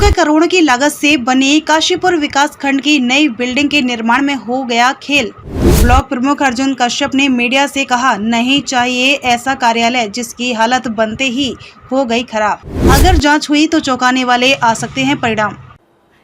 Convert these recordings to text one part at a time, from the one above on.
के करोड़ों की लागत से बनी काशीपुर विकास खंड की नई बिल्डिंग के निर्माण में हो गया खेल। ब्लॉक प्रमुख अर्जुन कश्यप ने मीडिया से कहा, नहीं चाहिए ऐसा कार्यालय जिसकी हालत बनते ही हो गई खराब। अगर जांच हुई तो चौंकाने वाले आ सकते हैं परिणाम।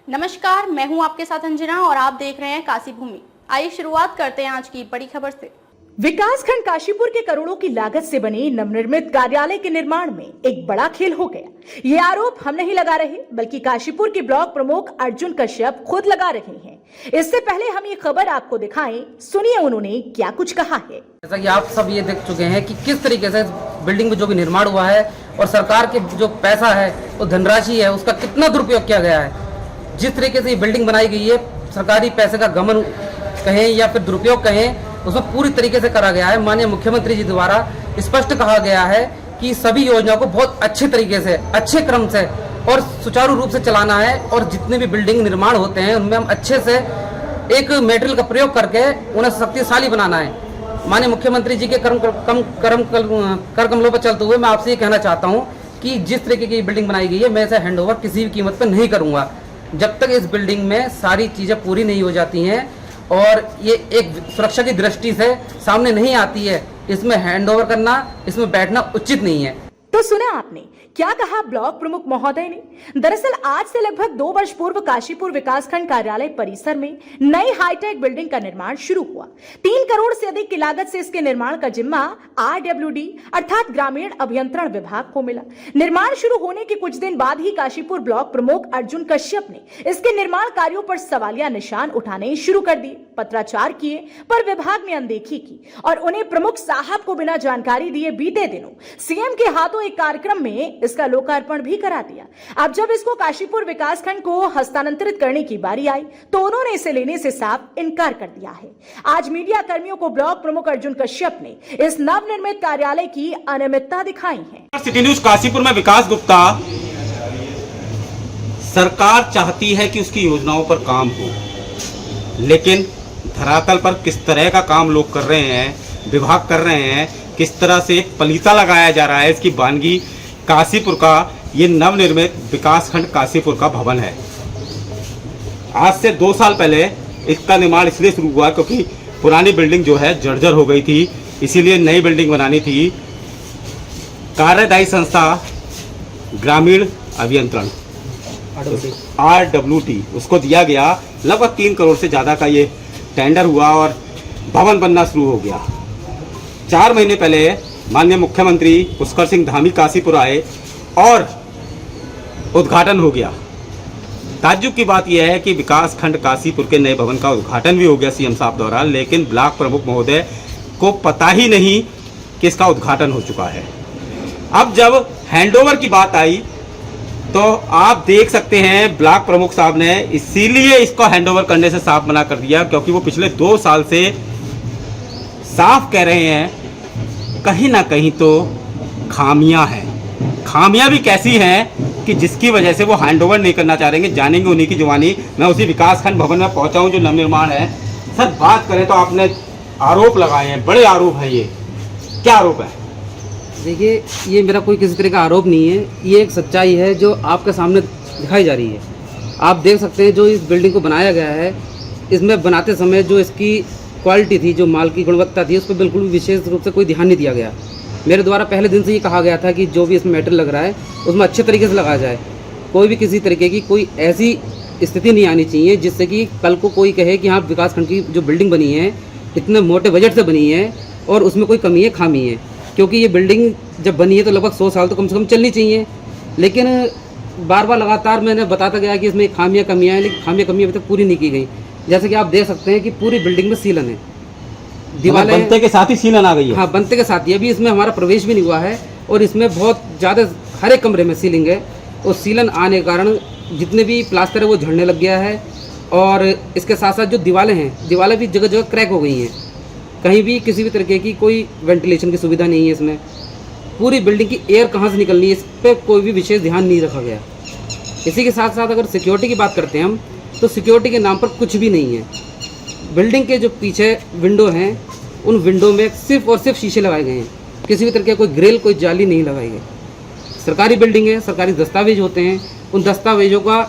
नमस्कार, मैं हूं आपके साथ अंजना और आप देख रहे हैं काशी भूमि। आइए शुरुआत करते हैं आज की बड़ी खबर से। विकासखंड काशीपुर के करोड़ों की लागत से बने नवनिर्मित कार्यालय के निर्माण में एक बड़ा खेल हो गया। ये आरोप हम नहीं लगा रहे, बल्कि काशीपुर के ब्लॉक प्रमुख अर्जुन कश्यप खुद लगा रहे हैं। इससे पहले हम ये खबर आपको दिखाएं, सुनिए उन्होंने क्या कुछ कहा है। जैसा कि आप सब ये देख चुके हैं कि किस तरीके से बिल्डिंग में जो भी निर्माण हुआ है और सरकार के जो पैसा है, वो धनराशि है, उसका कितना दुरुपयोग किया गया है। जिस तरीके से ये बिल्डिंग बनाई गई है, सरकारी पैसे का गमन कहें या फिर दुरुपयोग कहें, उसमें पूरी तरीके से करा गया है। माननीय मुख्यमंत्री जी द्वारा स्पष्ट कहा गया है कि सभी योजनाओं को बहुत अच्छे तरीके से, अच्छे क्रम से और सुचारू रूप से चलाना है और जितने भी बिल्डिंग निर्माण होते हैं उनमें हम अच्छे से एक मटेरियल का प्रयोग करके उन्हें शक्तिशाली बनाना है। माननीय मुख्यमंत्री जी के कर कमलों पर चलते हुए मैं आपसे ये कहना चाहता हूँ कि जिस तरीके की बिल्डिंग बनाई गई है, मैं इसे हैंडओवर किसी भी कीमत पर नहीं करूँगा जब तक इस बिल्डिंग में सारी चीज़ें पूरी नहीं हो जाती हैं और ये एक सुरक्षा की दृष्टि से सामने नहीं आती है। इसमें हैंडओवर करना, इसमें बैठना उचित नहीं है। तो सुना आपने क्या कहा ब्लॉक प्रमुख महोदय ने। दरअसल आज से लगभग 2 वर्ष पूर्व काशीपुर विकासखंड कार्यालय परिसर में नई हाईटेक बिल्डिंग का निर्माण शुरू हुआ। 3 करोड़ से अधिक की लागत से इसके निर्माण का जिम्मा RWD अर्थात ग्रामीण अभियंत्रण विभाग को मिला। निर्माण शुरू होने के कुछ दिन बाद ही काशीपुर ब्लॉक प्रमुख अर्जुन कश्यप ने इसके निर्माण कार्यों पर सवालिया निशान उठाने शुरू कर दिए। पत्राचार किए पर विभाग ने अनदेखी की और उन्हें प्रमुख साहब को बिना जानकारी दिए बीते दिनों सीएम के हाथों एक कार्यक्रम में इसका लोकार्पण भी करा दिया। अब जब इसको काशीपुर विकासखंड को हस्तांतरित करने की बारी आई तो उन्होंने इसे लेने से साफ इनकार कर दिया है। आज मीडिया कर्मियों को ब्लॉक प्रमुख अर्जुन कश्यप ने इस नवनिर्मित कार्यालय की अनियमितता दिखाई है। सिटी न्यूज काशीपुर में विकास गुप्ता। सरकार चाहती है कि उसकी योजनाओं पर काम हो, लेकिन धरातल पर किस तरह का काम लोग कर रहे हैं, विभाग कर रहे हैं, किस तरह से पलीता लगाया जा रहा है, इसकी वानगी काशीपुर का ये नवनिर्मित विकासखंड काशीपुर का भवन है। आज से 2 साल पहले इसका निर्माण इसलिए शुरू हुआ क्योंकि पुरानी बिल्डिंग जो है जर्जर हो गई थी, इसीलिए नई बिल्डिंग बनानी थी। कार्यदायी संस्था ग्रामीण अभियंत्रण RWD उसको दिया गया। लगभग 3 करोड़ से ज़्यादा का ये टेंडर हुआ और भवन बनना शुरू हो गया। 4 महीने पहले माननीय मुख्यमंत्री पुष्कर सिंह धामी काशीपुर आए और उद्घाटन हो गया। ताज्जुब की बात यह है कि विकास खंड काशीपुर के नए भवन का उद्घाटन भी हो गया सीएम साहब द्वारा, लेकिन ब्लॉक प्रमुख महोदय को पता ही नहीं कि इसका उद्घाटन हो चुका है। अब जब हैंडओवर की बात आई तो आप देख सकते हैं ब्लॉक प्रमुख साहब ने इसीलिए इसको हैंडओवर करने से साफ मना कर दिया क्योंकि वो पिछले 2 साल से साफ कह रहे हैं कहीं ना कहीं तो खामियां हैं। खामियां भी कैसी हैं कि जिसकी वजह से वो हैंडओवर नहीं करना चाह रहे हैं। जानेंगे उन्हीं की जुबानी। मैं उसी विकासखंड भवन में पहुंचा हूं जो नवनिर्माण है। सर बात करें तो आपने आरोप लगाए हैं, बड़े आरोप हैं। ये क्या आरोप है? देखिए, ये मेरा कोई किसी तरह का आरोप नहीं है, ये एक सच्चाई है जो आपके सामने दिखाई जा रही है। आप देख सकते हैं जो इस बिल्डिंग को बनाया गया है, इसमें बनाते समय जो इसकी क्वालिटी थी, जो माल की गुणवत्ता थी, उस पर बिल्कुल भी विशेष रूप से कोई ध्यान नहीं दिया गया। मेरे द्वारा पहले दिन से ये कहा गया था कि जो भी इसमें मेटेरियल लग रहा है उसमें अच्छे तरीके से लगाया जाए। कोई भी किसी तरीके की कोई ऐसी स्थिति नहीं आनी चाहिए जिससे कि कल को कोई कहे कि हाँ विकासखंड की जो बिल्डिंग बनी है इतने मोटे बजट से बनी है और उसमें कोई कमी है, खामी है। क्योंकि ये बिल्डिंग जब बनी है तो लगभग 100 साल तो कम से कम चलनी चाहिए, लेकिन बार बार लगातार मैंने बताता गया कि इसमें खामियां कमियां हैं, लेकिन खामियां कमियां अभी तक पूरी नहीं की गई। जैसे कि आप देख सकते हैं कि पूरी बिल्डिंग में सीलन है, दीवारें बनते के साथ ही सीलन आ गई है। हाँ, बनते के साथ ही। अभी इसमें हमारा प्रवेश भी नहीं हुआ है और इसमें बहुत ज़्यादा हर एक कमरे में सीलिंग है और सीलन आने के कारण जितने भी प्लास्टर है वो झड़ने लग गया है। और इसके साथ साथ जो दीवारें हैं, दीवारें भी जगह जगह क्रैक हो गई हैं। कहीं भी किसी भी तरीके की कोई वेंटिलेशन की सुविधा नहीं है इसमें। पूरी बिल्डिंग की एयर कहाँ से निकलनी है, इस पर कोई भी विशेष ध्यान नहीं रखा गया। इसी के साथ साथ अगर सिक्योरिटी की बात करते हैं हम, तो सिक्योरिटी के नाम पर कुछ भी नहीं है। बिल्डिंग के जो पीछे विंडो हैं, उन विंडो में सिर्फ और सिर्फ शीशे लगाए गए हैं। किसी भी तरह के कोई ग्रिल, कोई जाली नहीं लगाई गई। सरकारी बिल्डिंग है, सरकारी दस्तावेज होते हैं, उन दस्तावेजों का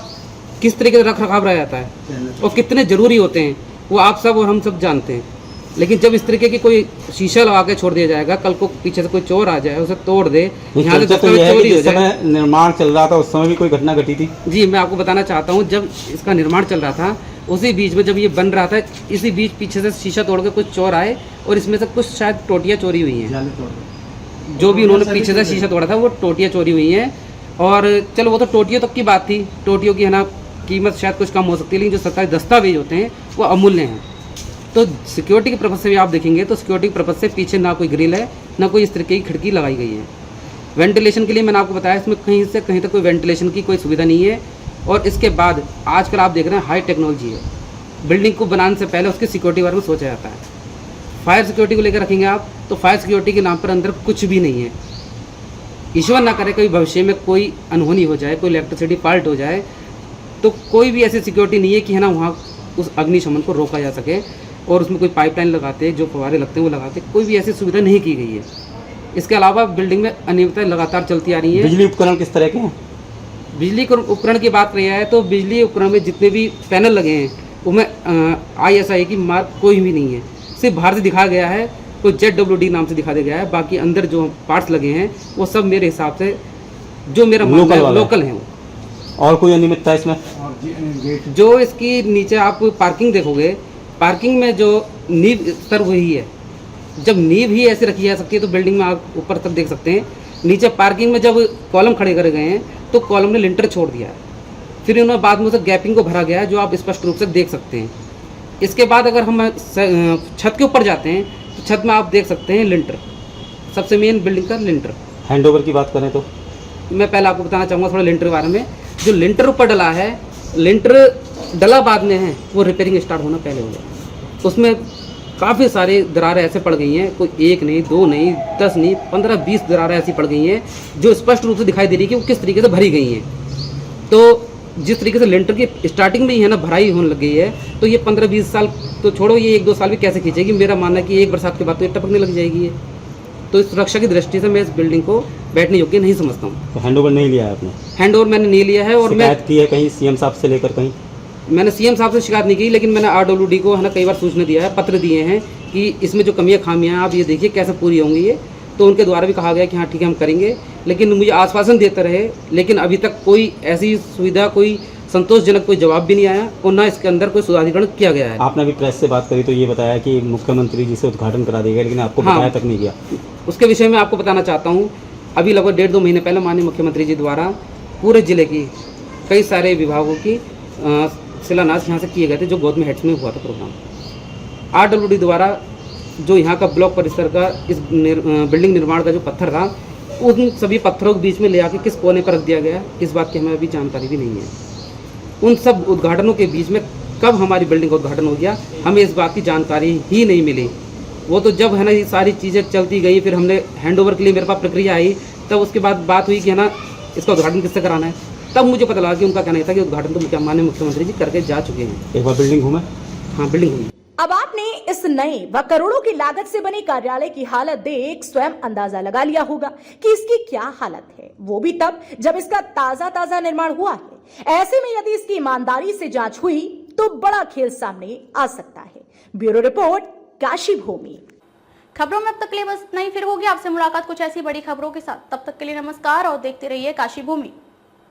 किस तरीके से रख रखाव रहा जाता है और कितने ज़रूरी होते हैं, वो आप सब और हम सब जानते हैं। लेकिन जब इस तरीके की कोई शीशा लगा के छोड़ दिया जाएगा, कल को पीछे से कोई चोर आ जाए, उसे तोड़ दे, यहाँ से तो यह है कि चोरी हो जिस जाए। समय निर्माण चल रहा था उस समय भी कोई घटना घटी थी? जी, मैं आपको बताना चाहता हूँ, जब इसका निर्माण चल रहा था उसी बीच में जब ये बन रहा था, इसी बीच पीछे से शीशा तोड़ के कुछ चोर आए और इसमें से कुछ शायद टोटियाँ चोरी हुई हैं। जो भी उन्होंने पीछे से शीशा तोड़ा था वो टोटियाँ चोरी हुई हैं। और चलो वो तो टोटियों तक की बात थी, टोटियों की है ना कीमत शायद कुछ कम हो सकती है, लेकिन जो सरकारी दस्तावेज होते हैं वो अमूल्य हैं। तो सिक्योरिटी के पर्पज़ से भी आप देखेंगे तो सिक्योरिटी के पर्पज़ से पीछे ना कोई ग्रिल है, ना कोई इस तरीके की खिड़की लगाई गई है। वेंटिलेशन के लिए मैंने आपको बताया इसमें कहीं से कहीं तक कोई वेंटिलेशन की कोई सुविधा नहीं है। और इसके बाद आजकल आप देख रहे हैं हाई टेक्नोलॉजी है, बिल्डिंग को बनाने से पहले उसकी सिक्योरिटी के बारे में सोचा जाता है। फायर सिक्योरिटी को लेकर रखेंगे आप तो फायर सिक्योरिटी के नाम पर अंदर कुछ भी नहीं है। ईश्वर ना करे कोई भविष्य में कोई अनहोनी हो जाए, कोई इलेक्ट्रिसिटी फॉल्ट हो जाए, तो कोई भी ऐसी सिक्योरिटी नहीं है कि है ना वहाँ उस अग्निशमन को रोका जा सके और उसमें कोई पाइपलाइन लगाते, जो फव्वारे लगते हैं वो लगाते, कोई भी ऐसी सुविधा नहीं की गई है। इसके अलावा बिल्डिंग में अनियमितता लगातार चलती आ रही है। बिजली उपकरण किस तरह के हैं? बिजली उपकरण की बात रही है तो बिजली उपकरण में जितने भी पैनल लगे हैं उनमें ISI की मार्क कोई भी नहीं है। सिर्फ बाहर से दिखाया गया है, कोई ZWD नाम से दिखा दिया गया है, बाकी अंदर जो पार्ट्स लगे हैं वो सब मेरे हिसाब से जो मेरा लोकल हैं। और कोई अनियमितता इसमें? जो इसकी नीचे आप पार्किंग देखोगे, पार्किंग में जो नींव स्तर हुई है, जब नींव ही ऐसे रखी जा सकती है तो बिल्डिंग में आप ऊपर तक देख सकते हैं। नीचे पार्किंग में जब कॉलम खड़े करे गए हैं तो कॉलम ने लिंटर छोड़ दिया है, फिर उन्होंने बाद में उसे गैपिंग को भरा गया है, जो आप स्पष्ट रूप से देख सकते हैं। इसके बाद अगर हम छत के ऊपर जाते हैं तो छत में आप देख सकते हैं लिंटर, सबसे मेन बिल्डिंग का लिंटर। हैंडओवर की बात करें तो मैं पहले आपको बताना चाहूँगा थोड़ा लिंटर के बारे में। जो लिंटर ऊपर डला है, लिंटर डला बाद में है, वो रिपेयरिंग स्टार्ट होना पहले हो गया। उसमें काफ़ी सारी दरारें ऐसे पड़ गई हैं, कोई 1 नहीं, 2 नहीं, 10 नहीं, 15-20 दरारें ऐसी पड़ गई हैं जो स्पष्ट रूप से दिखाई दे रही है कि वो किस तरीके से भरी गई हैं। तो जिस तरीके से लिंटर की स्टार्टिंग में ही है ना भराई होने लग गई है, तो ये 15-20 साल तो छोड़ो, ये 1-2 साल भी कैसे खींचेगी। मेरा मानना है कि एक बरसात के बाद तो ये टपकने लग जाएगी। तो इस सुरक्षा की दृष्टि से मैं इस बिल्डिंग को बैठने योग्य नहीं समझता हूँ। तो हैंडओवर नहीं लिया है आपने? हैंडओवर मैंने नहीं लिया है। और मैं शिकायत की है कहीं CM साहब से लेकर? कहीं मैंने CM साहब से शिकायत नहीं की, लेकिन मैंने RWD को है ना कई बार सूचना दिया है, पत्र दिए हैं कि इसमें जो कमियां खामियां हैं आप ये देखिए कैसे पूरी होंगी ये। तो उनके द्वारा भी कहा गया कि हाँ ठीक है हम करेंगे, लेकिन मुझे आश्वासन देते रहे, लेकिन अभी तक कोई ऐसी सुविधा, कोई संतोषजनक कोई जवाब भी नहीं आया और ना इसके अंदर कोई सुधारीकरण किया गया है। आपने अभी प्रेस से बात करी तो ये बताया कि मुख्यमंत्री जी से उद्घाटन करा देगा, लेकिन आपको बताया तक नहीं गया। उसके विषय में आपको बताना चाहता हूँ, अभी लगभग 1.5-2 महीने पहले माननीय मुख्यमंत्री जी द्वारा पूरे जिले की कई सारे विभागों की शिलान्यास यहाँ से किए गए थे, जो गौतम हेड्स में हुआ था प्रोग्राम। RWD द्वारा जो यहाँ का ब्लॉक परिसर का इस बिल्डिंग निर्माण का जो पत्थर था, उन सभी पत्थरों के बीच में ले आके किस कोने पर रख दिया गया, इस बात की हमें अभी जानकारी भी नहीं है। उन सब उद्घाटनों के बीच में कब हमारी बिल्डिंग का उद्घाटन हो गया, हमें इस बात की जानकारी ही नहीं मिली। वो तो जब है ना ये सारी चीज़ें चलती गई, फिर हमने हैंडओवर के लिए मेरे पास प्रक्रिया आई, तब उसके बाद बात हुई कि है ना इसका उद्घाटन किससे कराना है, तब मुझे पता लगा कि उनका कहना था कि उद्घाटन तो माननीय मुख्यमंत्री जी करके जा चुके हैं। एक बार बिल्डिंग घूमे? हाँ, बिल्डिंग हुई। अब आपने इस नए व करोड़ों की लागत से बने कार्यालय की हालत देख स्वयं अंदाजा लगा लिया होगा कि इसकी क्या हालत है, वो भी तब जब इसका ताजा निर्माण हुआ है। ऐसे में यदि इसकी ईमानदारी से जांच हुई तो बड़ा खेल सामने आ सकता है। ब्यूरो रिपोर्ट, काशी भूमि। खबरों में अब तक के लिए बस इतना ही, फिर होगी आपसे मुलाकात कुछ ऐसी बड़ी खबरों के साथ। तब तक के लिए नमस्कार और देखते रहिए काशी भूमि।